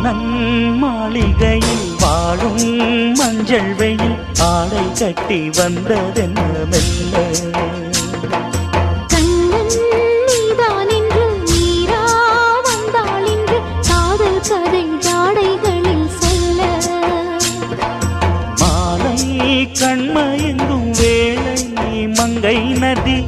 மன்னன் மாளிகையில் வாழும் மஞ்சள் வெயில் ஆடை கட்டி வந்ததென்ன மெல்ல கண்ணன் நீதான் என்று நீரா வந்தாள் என்று காதல் கதை ஜாடைகளில் சொல்ல மாலை கண்மயங்கும் வேளை மங்கை நதி